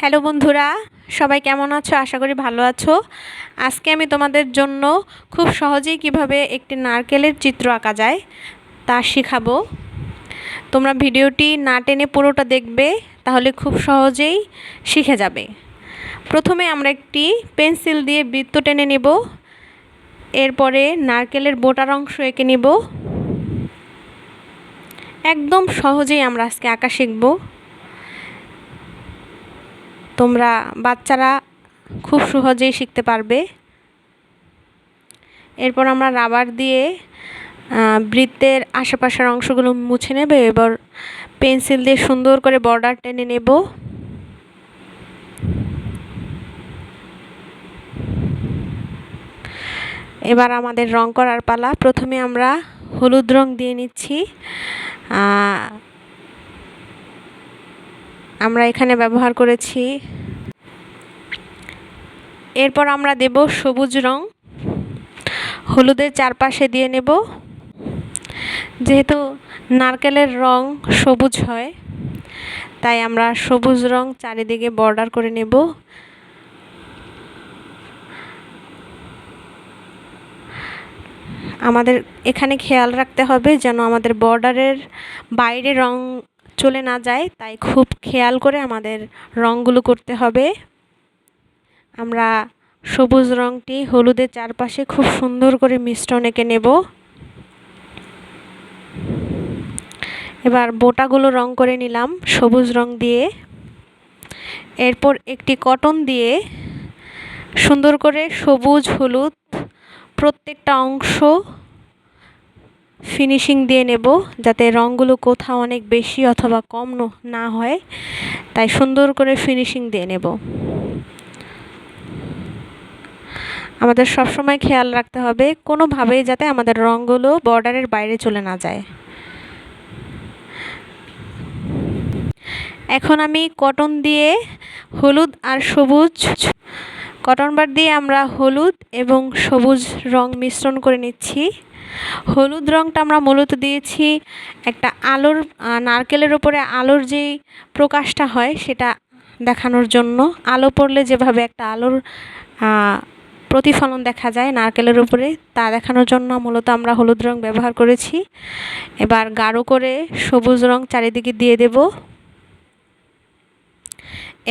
Hello বন্ধুরা, সবাই কেমন আছো? আশা করি ভালো আছো। আজকে আমি তোমাদের জন্য খুব সহজেই কিভাবে একটি নারকেলের চিত্র আঁকা যায় তা শেখাবো। তোমরা ভিডিওটি না টেনে পুরোটা দেখবে, তাহলে খুব সহজেই শিখে যাবে। প্রথমে আমরা একটি পেন্সিল দিয়ে বৃত্ত টেনে নেব। এরপরে নারকেলের বোটার অংশ এঁকে নেব। একদম সহজেই আমরা আজকে আঁকা শিখব। তোমরা বাচ্চারা খুব সহজেই শিখতে পারবে। এরপর আমরা রাবার দিয়ে বৃত্তের আশেপাশের অংশগুলো মুছে নেব। এবার পেন্সিল দিয়ে সুন্দর করে বর্ডার টেনে নেব। এবার আমাদের রং করার পালা। প্রথমে আমরা হলুদ রং দিয়ে নিচ্ছি। আমরা এখানে ব্যবহার করেছি। এরপর আমরা দেব সবুজ রং। হলুদের চারপাশে দিয়ে নেব। যেহেতু নারকেলের রং সবুজ হয়, তাই আমরা সবুজ রং চারিদিকে বর্ডার করে নেব। আমাদের এখানে খেয়াল রাখতে হবে যেন আমাদের বর্ডারের বাইরে রং চলে না যায়, তাই খুব খেয়াল করে আমাদের রংগুলো করতে হবে। আমরা সবুজ রংটি হলুদের চারপাশে খুব সুন্দর করে মিশ্রণ এঁকে নেব। এবার বোটাগুলো রং করে নিলাম সবুজ রং দিয়ে। এরপর একটি কটন দিয়ে সুন্দর করে সবুজ হলুদ প্রত্যেকটা অংশ ফিনিশিং দিয়ে নেব, যাতে রঙগুলো কোথাও অনেক বেশি অথবা কম না হয়, তাই সুন্দর করে ফিনিশিং দিয়ে নেব। আমাদের সবসময় খেয়াল রাখতে হবে কোনোভাবেই যাতে আমাদের রঙগুলো বর্ডারের বাইরে চলে না যায়। এখন আমি কটন দিয়ে হলুদ আর সবুজ, কটন বার দিয়ে আমরা হলুদ এবং সবুজ রং মিশ্রণ করে নিচ্ছি। হলুদ রংটা আমরা মূলত দিয়েছি একটা আলোর, নারকেলের ওপরে আলোর যেই প্রকাশটা হয় সেটা দেখানোর জন্য। আলো পড়লে যেভাবে একটা আলোর প্রতিফলন দেখা যায় নারকেলের উপরে, তা দেখানোর জন্য মূলত আমরা হলুদ রং ব্যবহার করেছি। এবার গাঢ় করে সবুজ রং চারিদিকে দিয়ে দেব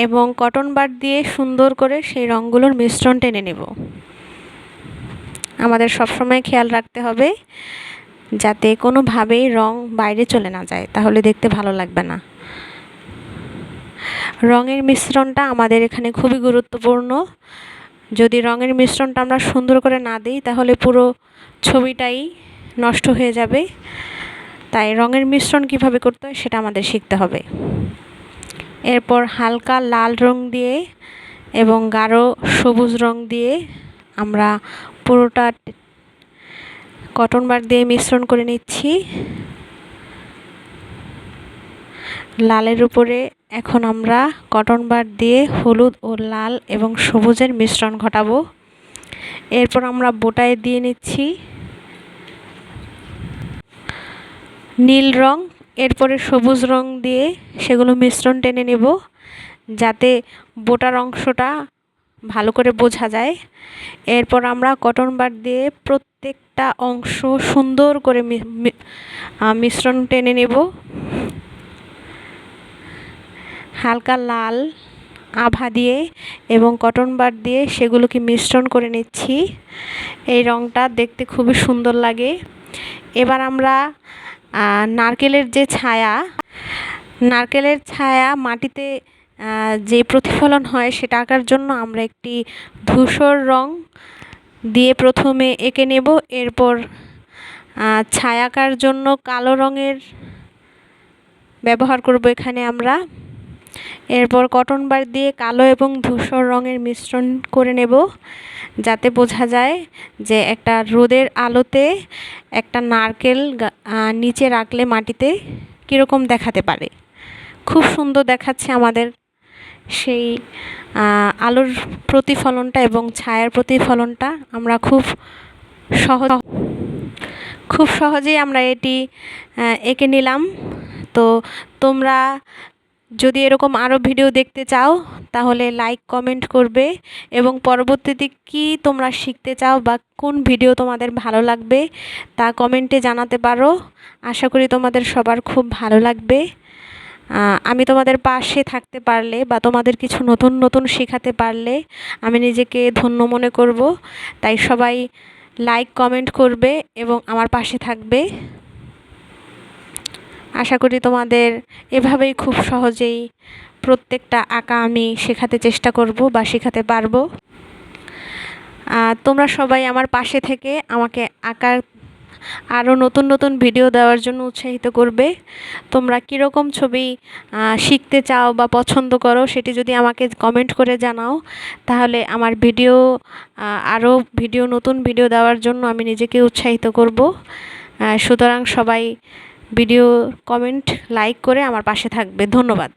এবং কটন বার দিয়ে সুন্দর করে সেই রঙগুলোর মিশ্রণ টেনে নেব। আমাদের সবসময় খেয়াল রাখতে হবে যাতে কোনোভাবেই রং বাইরে চলে না যায়, তাহলে দেখতে ভালো লাগবে না। রঙের মিশ্রণটা আমাদের এখানে খুবই গুরুত্বপূর্ণ। যদি রঙের মিশ্রণটা আমরা সুন্দর করে না দিই, তাহলে পুরো ছবিটাই নষ্ট হয়ে যাবে। তাই রঙের মিশ্রণ কিভাবে করতে হয় সেটা আমাদের শিখতে হবে। এরপর হালকা লাল রং দিয়ে এবং গাঢ় সবুজ রং দিয়ে আমরা পুরোটা কটন বার দিয়ে মিশ্রণ করে নিচ্ছি। লালের উপরে এখন আমরা কটন বার দিয়ে হলুদ ও লাল এবং সবুজের মিশ্রণ ঘটাবো। এরপর আমরা বোটায় দিয়ে নিচ্ছি নীল রং। এরপরে সবুজ রং দিয়ে সেগুলো মিশ্রণ টেনে নেব, যাতে বোটার অংশটা ভালো করে বোঝা যায়। এরপর আমরা কটন বার দিয়ে প্রত্যেকটা অংশ সুন্দর করে মিশ্রণ টেনে নেব। হালকা লাল আভা দিয়ে এবং কটন বার দিয়ে সেগুলোকে মিশ্রণ করে নিচ্ছি। এই রংটা দেখতে খুবই সুন্দর লাগে। এবার আমরা নারকেলের ছায়া মাটিতে যে প্রতিফলন হয় সেটা আঁকার জন্য আমরা একটি ধূসর রং দিয়ে প্রথমে এঁকে নেব। এরপর ছায়া আঁকার জন্য কালো রঙের ব্যবহার করব এখানে আমরা। এরপর কটন বার দিয়ে কালো এবং ধূসর রঙের মিশ্রণ করে নেব, যাতে বোঝা যায় যে একটা রোদের আলোতে একটা নারকেল নিচে রাখলে মাটিতে কীরকম দেখাতে পারে। খুব সুন্দর দেখাচ্ছে আমাদের সেই আলোর প্রতিফলনটা এবং ছায়ার প্রতিফলনটা। আমরা খুব সহজেই আমরা এটি এঁকে নিলাম। তো তোমরা যদি এরকম আরও ভিডিও দেখতে চাও তাহলে লাইক কমেন্ট করবে এবং পরবর্তীতে কি তোমরা শিখতে চাও বা কোন ভিডিও তোমাদের ভালো লাগবে তা কমেন্টে জানাতে পারো। আশা করি তোমাদের সবার খুব ভালো লাগবে। আমি তোমাদের পাশে থাকতে পারলে বা তোমাদের কিছু নতুন নতুন শেখাতে পারলে আমি নিজেকে ধন্য মনে করব। তাই সবাই লাইক কমেন্ট করবে এবং আমার পাশে থাকবে। আশা করি তোমাদের এভাবেই খুব সহজেই প্রত্যেকটা আঁকা আমি শেখাতে চেষ্টা করব বা শেখাতে পারবো। তোমরা সবাই আমার পাশে থেকে আমাকে আঁকার আরও নতুন নতুন ভিডিও দেওয়ার জন্য উৎসাহিত করবে। তোমরা কীরকম ছবি শিখতে চাও বা পছন্দ করো সেটি যদি আমাকে কমেন্ট করে জানাও তাহলে আমার ভিডিও আরও নতুন ভিডিও দেওয়ার জন্য আমি নিজেকে উৎসাহিত করব। সুতরাং সবাই ভিডিও কমেন্ট লাইক করে আমার পাশে থাকবে। ধন্যবাদ।